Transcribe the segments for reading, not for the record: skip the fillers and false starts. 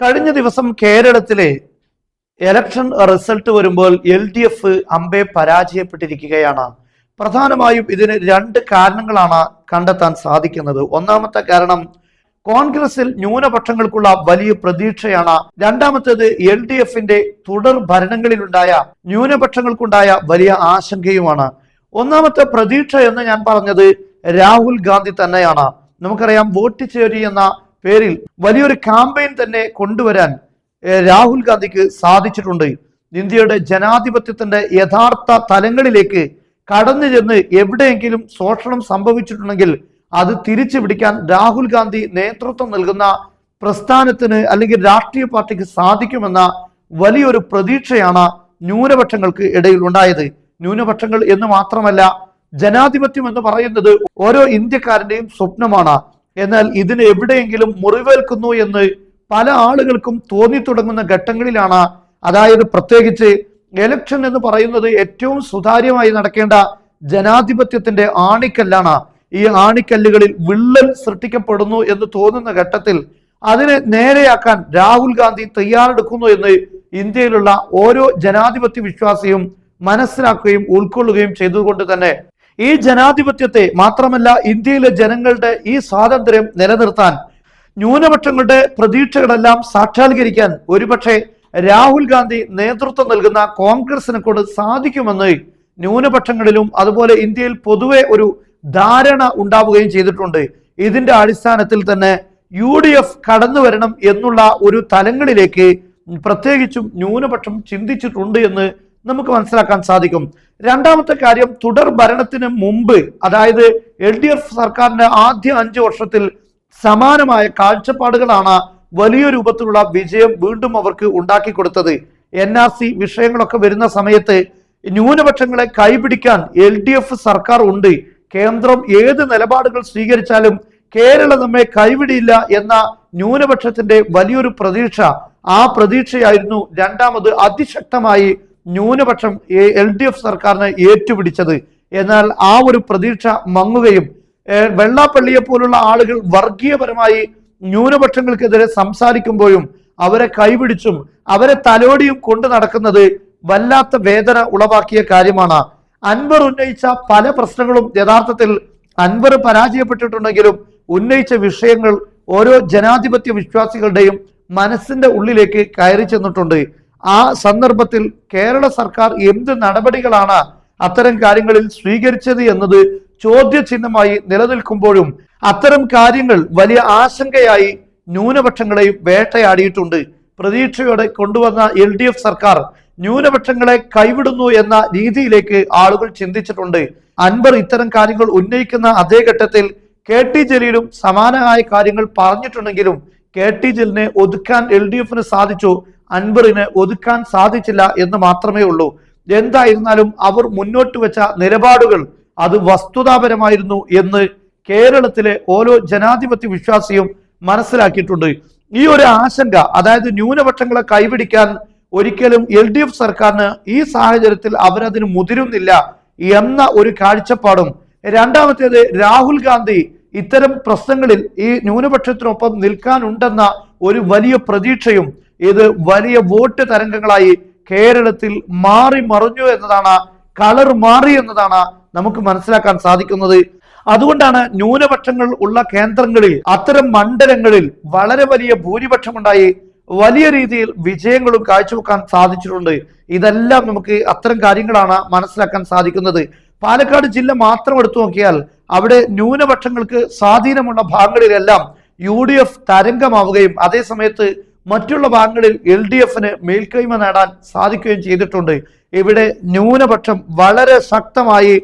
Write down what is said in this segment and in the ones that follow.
കഴിഞ്ഞ ദിവസം കേരളത്തിലെ ഇലക്ഷൻ റിസൾട്ട് വരുമ്പോൾ LDF അമ്പെ പരാജയപ്പെട്ടിരിക്കുകയാണ്. പ്രധാനമായും ഇതിന് രണ്ട് കാരണങ്ങളാണ് കണ്ടെത്താൻ സാധിക്കുന്നത്. ഒന്നാമത്തെ കാരണം കോൺഗ്രസിൽ ന്യൂനപക്ഷങ്ങൾക്കുള്ള വലിയ പ്രതീക്ഷയാണ്. രണ്ടാമത്തേത് LDFന്റെ തുടർ ഭരണങ്ങളിലുണ്ടായ ന്യൂനപക്ഷങ്ങൾക്കുണ്ടായ വലിയ ആശങ്കയുമാണ്. ഒന്നാമത്തെ പ്രതീക്ഷ എന്ന് ഞാൻ പറഞ്ഞത് രാഹുൽ ഗാന്ധി തന്നെയാണ്. നമുക്കറിയാം, വോട്ട് ചോരി എന്ന പേരിൽ വലിയൊരു ക്യാമ്പയിൻ തന്നെ കൊണ്ടുവരാൻ രാഹുൽ ഗാന്ധിക്ക് സാധിച്ചിട്ടുണ്ട്. ഇന്ത്യയുടെ ജനാധിപത്യത്തിന്റെ യഥാർത്ഥ തലങ്ങളിലേക്ക് കടന്നു ചെന്ന് എവിടെയെങ്കിലും ശോഷണം സംഭവിച്ചിട്ടുണ്ടെങ്കിൽ അത് തിരിച്ചു പിടിക്കാൻ രാഹുൽ ഗാന്ധി നേതൃത്വം നൽകുന്ന പ്രസ്ഥാനത്തിന് അല്ലെങ്കിൽ രാഷ്ട്രീയ പാർട്ടിക്ക് സാധിക്കുമെന്ന വലിയൊരു പ്രതീക്ഷയാണ് ന്യൂനപക്ഷങ്ങൾക്ക് ഇടയിൽ ഉണ്ടായത്. ന്യൂനപക്ഷങ്ങൾ എന്ന് മാത്രമല്ല, ജനാധിപത്യം എന്ന് പറയുന്നത് ഓരോ ഇന്ത്യക്കാരന്റെയും സ്വപ്നമാണ്. എന്നാൽ ഇതിന് എവിടെയെങ്കിലും മുറിവേൽക്കുന്നു എന്ന് പല ആളുകൾക്കും തോന്നി തുടങ്ങുന്ന ഘട്ടങ്ങളിലാണ്. അതായത് പ്രത്യേകിച്ച് എലക്ഷൻ എന്ന് പറയുന്നത് ഏറ്റവും സുതാര്യമായി നടക്കേണ്ട ജനാധിപത്യത്തിന്റെ ആണിക്കല്ലാണ്. ഈ ആണിക്കല്ലുകളിൽ വിള്ളൽ സൃഷ്ടിക്കപ്പെടുന്നു എന്ന് തോന്നുന്ന ഘട്ടത്തിൽ അതിനെ നേരെയാക്കാൻ രാഹുൽ ഗാന്ധി തയ്യാറെടുക്കുന്നു എന്ന് ഇന്ത്യയിലുള്ള ഓരോ ജനാധിപത്യ വിശ്വാസിയും മനസ്സിലാക്കുകയും ഉൾക്കൊള്ളുകയും ചെയ്തുകൊണ്ട് തന്നെ ഈ ജനാധിപത്യത്തെ മാത്രമല്ല, ഇന്ത്യയിലെ ജനങ്ങളുടെ ഈ സ്വാതന്ത്ര്യം നിലനിർത്താൻ, ന്യൂനപക്ഷങ്ങളുടെ പ്രതീക്ഷകളെല്ലാം സാക്ഷാത്കരിക്കാൻ ഒരുപക്ഷെ രാഹുൽ ഗാന്ധി നേതൃത്വം നൽകുന്ന കോൺഗ്രസിനെ കൊണ്ട് സാധിക്കുമെന്ന് ന്യൂനപക്ഷങ്ങളിലും അതുപോലെ ഇന്ത്യയിൽ പൊതുവെ ഒരു ധാരണ ഉണ്ടാവുകയും ചെയ്തിട്ടുണ്ട്. ഇതിന്റെ അടിസ്ഥാനത്തിൽ തന്നെ UDF കടന്നു വരണം എന്നുള്ള ഒരു തലങ്ങളിലേക്ക് പ്രത്യേകിച്ചും ന്യൂനപക്ഷം ചിന്തിച്ചിട്ടുണ്ട് എന്ന് നമുക്ക് മനസ്സിലാക്കാൻ സാധിക്കും. രണ്ടാമത്തെ കാര്യം, തുടർ ഭരണത്തിന് മുമ്പ്, അതായത് LDF സർക്കാരിന്റെ ആദ്യ 5 വർഷത്തിൽ സമാനമായ കാഴ്ചപ്പാടുകളാണ് വലിയ രൂപത്തിലുള്ള വിജയം വീണ്ടും അവർക്ക് ഉണ്ടാക്കി കൊടുത്തത്. NRC വിഷയങ്ങളൊക്കെ വരുന്ന സമയത്ത് ന്യൂനപക്ഷങ്ങളെ കൈപിടിക്കാൻ LDF സർക്കാർ ഉണ്ട്. കേന്ദ്രം ഏത് നിലപാടുകൾ സ്വീകരിച്ചാലും കേരളം നമ്മെ കൈവിടിയില്ല എന്ന ന്യൂനപക്ഷത്തിന്റെ വലിയൊരു പ്രതീക്ഷ, ആ പ്രതീക്ഷയായിരുന്നു രണ്ടാമത് അതിശക്തമായി ന്യൂനപക്ഷം LDF സർക്കാരിനെ ഏറ്റുപിടിച്ചത്. എന്നാൽ ആ ഒരു പ്രതീക്ഷ മങ്ങുകയും വെള്ളാപ്പള്ളിയെ പോലുള്ള ആളുകൾ വർഗീയപരമായി ന്യൂനപക്ഷങ്ങൾക്കെതിരെ സംസാരിക്കുമ്പോഴും അവരെ കൈപിടിച്ചും അവരെ തലോടിയും കൊണ്ട് നടക്കുന്നത് വല്ലാത്ത വേദന ഉളവാക്കിയ കാര്യമാണ്. അൻവർ ഉന്നയിച്ച പല പ്രശ്നങ്ങളും യഥാർത്ഥത്തിൽ അൻവർ പരാജയപ്പെട്ടിട്ടുണ്ടെങ്കിലും ഉന്നയിച്ച വിഷയങ്ങൾ ഓരോ ജനാധിപത്യ വിശ്വാസികളുടെയും മനസ്സിന്റെ ഉള്ളിലേക്ക് കയറി ചെന്നിട്ടുണ്ട്. ആ സന്ദർഭത്തിൽ കേരള സർക്കാർ എന്ത് നടപടികളാണ് അത്തരം കാര്യങ്ങളിൽ സ്വീകരിച്ചത് എന്നത് ചോദ്യചിഹ്നമായി നിലനിൽക്കുമ്പോഴും അത്തരം കാര്യങ്ങൾ വലിയ ആശങ്കയായി ന്യൂനപക്ഷങ്ങളെയും വേട്ടയാടിയിട്ടുണ്ട്. പ്രതീക്ഷയോടെ കൊണ്ടുവന്ന LDF സർക്കാർ ന്യൂനപക്ഷങ്ങളെ കൈവിടുന്നു എന്ന രീതിയിലേക്ക് ആളുകൾ ചിന്തിച്ചിട്ടുണ്ട്. അൻവർ ഇത്തരം കാര്യങ്ങൾ ഉന്നയിക്കുന്ന അതേ ഘട്ടത്തിൽ KT ജലീലും സമാനമായ കാര്യങ്ങൾ പറഞ്ഞിട്ടുണ്ടെങ്കിലും KT ജലീലിനെ ഒതുക്കാൻ LDFന് സാധിച്ചു, അൻവറിനെ ഒതുക്കാൻ സാധിച്ചില്ല എന്ന് മാത്രമേ ഉള്ളൂ. എന്തായിരുന്നാലും അവർ മുന്നോട്ട് വെച്ച നിലപാടുകൾ അത് വസ്തുതാപരമായിരുന്നു എന്ന് കേരളത്തിലെ ഓരോ ജനാധിപത്യ വിശ്വാസിയും മനസ്സിലാക്കിയിട്ടുണ്ട്. ഈ ഒരു ആശങ്ക, അതായത് ന്യൂനപക്ഷങ്ങളെ കൈപിടിക്കാൻ ഒരിക്കലും LDF സർക്കാരിന് ഈ സാഹചര്യത്തിൽ അവരതിന് മുതിരുന്നില്ല എന്ന ഒരു കാഴ്ചപ്പാടും, രണ്ടാമത്തേത് രാഹുൽ ഗാന്ധി ഇത്തരം പ്രശ്നങ്ങളിൽ ഈ ന്യൂനപക്ഷത്തിനൊപ്പം നിൽക്കാനുണ്ടെന്ന ഒരു വലിയ പ്രതീക്ഷയും ഇത് വലിയ വോട്ട് തരംഗങ്ങളായി കേരളത്തിൽ മാറി മറിഞ്ഞു എന്നതാണ്, കളർ മാറി എന്നതാണ് നമുക്ക് മനസ്സിലാക്കാൻ സാധിക്കുന്നത്. അതുകൊണ്ടാണ് ന്യൂനപക്ഷങ്ങൾ ഉള്ള കേന്ദ്രങ്ങളിൽ, അത്തരം മണ്ഡലങ്ങളിൽ വളരെ വലിയ ഭൂരിപക്ഷമുണ്ടായി വലിയ രീതിയിൽ വിജയങ്ങളും കാഴ്ചവെക്കാൻ സാധിച്ചിട്ടുണ്ട്. ഇതെല്ലാം നമുക്ക് അത്തരം കാര്യങ്ങളാണ് മനസ്സിലാക്കാൻ സാധിക്കുന്നത്. പാലക്കാട് ജില്ല മാത്രം എടുത്തു നോക്കിയാൽ അവിടെ ന്യൂനപക്ഷങ്ങൾക്ക് സ്വാധീനമുള്ള ഭാഗങ്ങളിലെല്ലാം UDF തരംഗമാവുകയും അതേസമയത്ത് മറ്റുള്ള ഭാഗങ്ങളിൽ LDFന് മേൽക്കൈമ നേടാൻ സാധിക്കുകയും ചെയ്തിട്ടുണ്ട്. ഇവിടെ ന്യൂനപക്ഷം വളരെ ശക്തമായി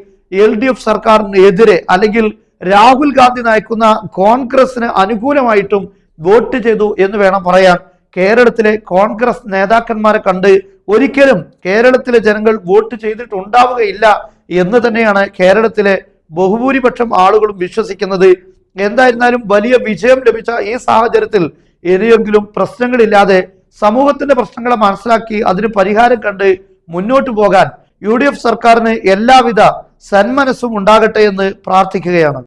LDF സർക്കാരിന് എതിരെ അല്ലെങ്കിൽ രാഹുൽ ഗാന്ധി നയിക്കുന്ന കോൺഗ്രസിന് അനുകൂലമായിട്ടും വോട്ട് ചെയ്തു എന്ന് വേണം പറയാൻ. കേരളത്തിലെ കോൺഗ്രസ് നേതാക്കന്മാരെ കണ്ട് ഒരിക്കലും കേരളത്തിലെ ജനങ്ങൾ വോട്ട് ചെയ്തിട്ടുണ്ടാവുകയില്ല എന്ന് തന്നെയാണ് കേരളത്തിലെ ബഹുഭൂരിപക്ഷം ആളുകളും വിശ്വസിക്കുന്നത്. എന്തായിരുന്നാലും വലിയ വിജയം ലഭിച്ച ഈ സാഹചര്യത്തിൽ ഇനിയെങ്കിലും പ്രശ്നങ്ങളില്ലാതെ സമൂഹത്തിന്റെ പ്രശ്നങ്ങളെ മനസ്സിലാക്കി അതിന് പരിഹാരം കണ്ട് മുന്നോട്ട് പോകാൻ UDF സർക്കാരിന് എല്ലാവിധ സന്മനസ്സും ഉണ്ടാകട്ടെ എന്ന് പ്രാർത്ഥിക്കുകയാണ്.